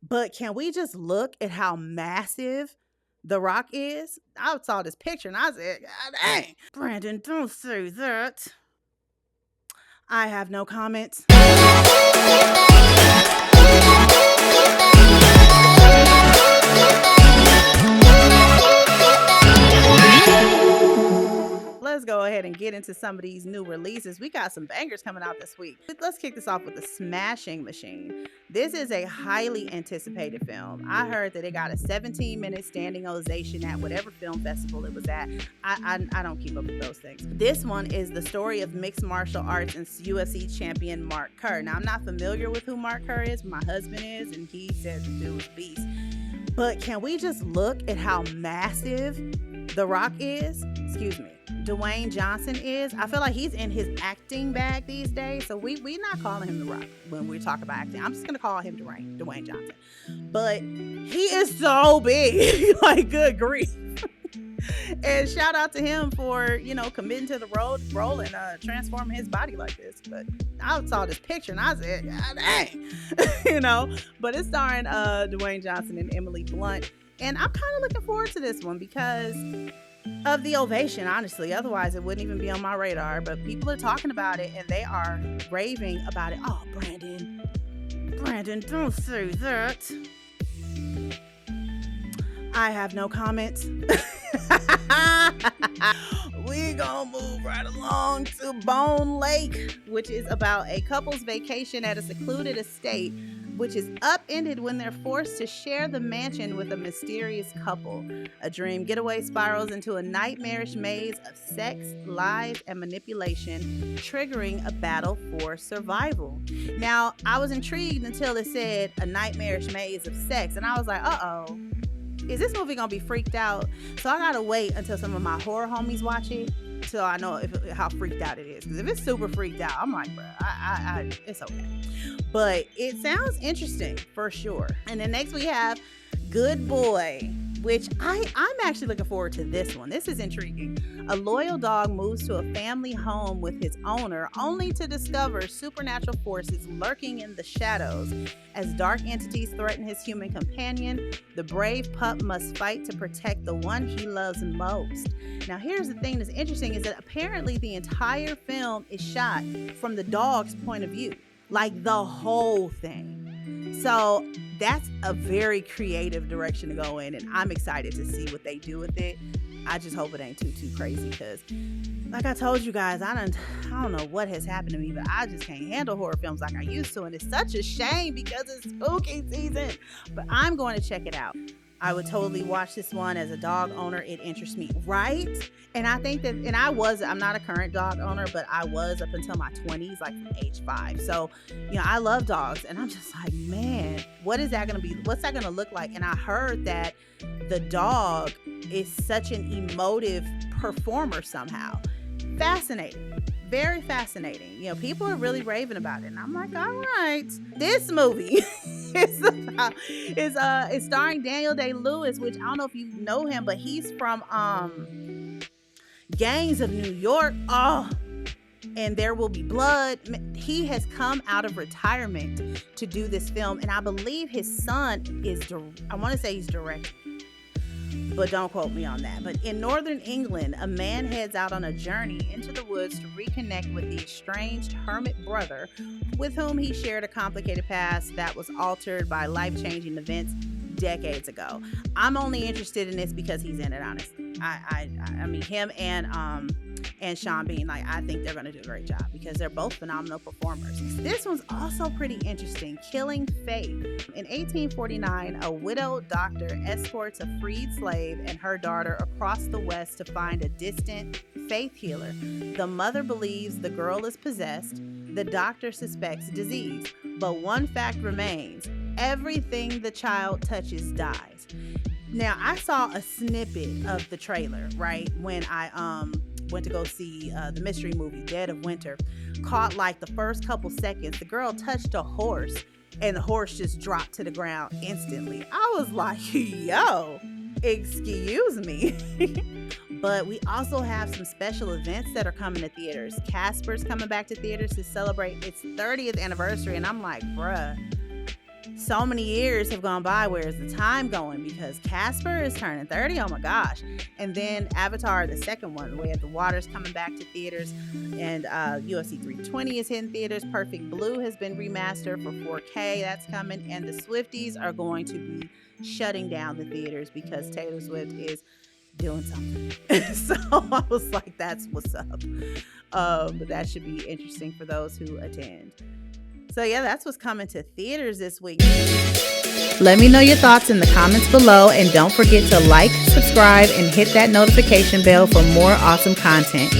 But can we just look at how massive The Rock is? I saw this picture and I said, God dang. Brandon, don't say that. I have no comments. Let's go ahead and get into some of these new releases. We got some bangers coming out this week. Let's kick this off with The Smashing Machine. This is a highly anticipated film. I heard that it got a 17-minute standing ovation at whatever film festival it was at. I don't keep up with those things. This one is the story of mixed martial arts and UFC champion Mark Kerr. Now, I'm not familiar with who Mark Kerr is. My husband is, and he said the dude was beast. But can we just look at how massive The Rock is? Excuse me. Dwayne Johnson is. I feel like he's in his acting bag these days. So we're not calling him The Rock when we talk about acting. I'm just going to call him Dwayne Johnson. But he is so big. Like, good grief. And shout out to him for, committing to the role and transforming his body like this. But I saw this picture and I said, God dang. But it's starring Dwayne Johnson and Emily Blunt. And I'm kind of looking forward to this one because of the ovation, honestly. Otherwise, it wouldn't even be on my radar. But people are talking about it and they are raving about it. Oh, Brandon, don't say that. I have no comments. We gonna move right along to Bone Lake, which is about a couple's vacation at a secluded estate, which is upended when they're forced to share the mansion with a mysterious couple. A dream getaway spirals into a nightmarish maze of sex, lies, and manipulation, triggering a battle for survival. Now, I was intrigued until it said a nightmarish maze of sex, and I was like, uh-oh. Is this movie gonna be freaked out? So I gotta wait until some of my horror homies watch it till I know how freaked out it is. Because if it's super freaked out, I'm like, bro, it's okay. But it sounds interesting for sure. And then next we have Good Boy, which I'm actually looking forward to this one. This is intriguing. A loyal dog moves to a family home with his owner, only to discover supernatural forces lurking in the shadows. As dark entities threaten his human companion, the brave pup must fight to protect the one he loves most. Now, here's the thing that's interesting is that apparently the entire film is shot from the dog's point of view, like the whole thing. So that's a very creative direction to go in, and I'm excited to see what they do with it. I just hope it ain't too crazy because, like I told you guys, I don't know what has happened to me, but I just can't handle horror films like I used to, and it's such a shame because it's spooky season. But I'm going to check it out. I would totally watch this one as a dog owner. It interests me, right? And I think that, and I'm not a current dog owner, but I was up until my 20s, like from age 5. So, I love dogs, and I'm just like, man, what's that going to look like? And I heard that the dog is such an emotive performer somehow. Fascinating. Very fascinating. People are really raving about it. And I'm like, all right. This movie is starring Daniel Day-Lewis, which I don't know if you know him, but he's from Gangs of New York. Oh, and There Will Be Blood. He has come out of retirement to do this film, and I believe his son I want to say he's directing, but don't quote me on that. But in northern England, a man heads out on a journey into the woods to reconnect with the estranged hermit brother with whom he shared a complicated past that was altered by life-changing events decades ago. I'm only interested in this because he's in it, honestly. I mean, him and Sean Bean, I think they're going to do a great job because they're both phenomenal performers. This one's also pretty interesting. Killing Faith. In 1849, a widowed doctor escorts a freed slave and her daughter across the West to find a distant faith healer. The mother believes the girl is possessed. The doctor suspects disease, but one fact remains: everything the child touches dies. Now, I saw a snippet of the trailer, right, when I went to go see the mystery movie Dead of Winter. Caught like the first couple seconds, the girl touched a horse and the horse just dropped to the ground instantly. I was like, yo, excuse me. But we also have some special events that are coming to theaters. Casper's coming back to theaters to celebrate its 30th anniversary, and I'm like, bruh, so many years have gone by. Where is the time going? Because Casper is turning 30. Oh my gosh. And then Avatar, the second one, Way of the Water's coming back to theaters. And UFC 320 is hitting theaters. Perfect Blue has been remastered for 4K. That's coming. And the Swifties are going to be shutting down the theaters because Taylor Swift is doing something. So I was like, that's what's up. But that should be interesting for those who attend. So yeah, that's what's coming to theaters this week. Let me know your thoughts in the comments below, and don't forget to like, subscribe, and hit that notification bell for more awesome content.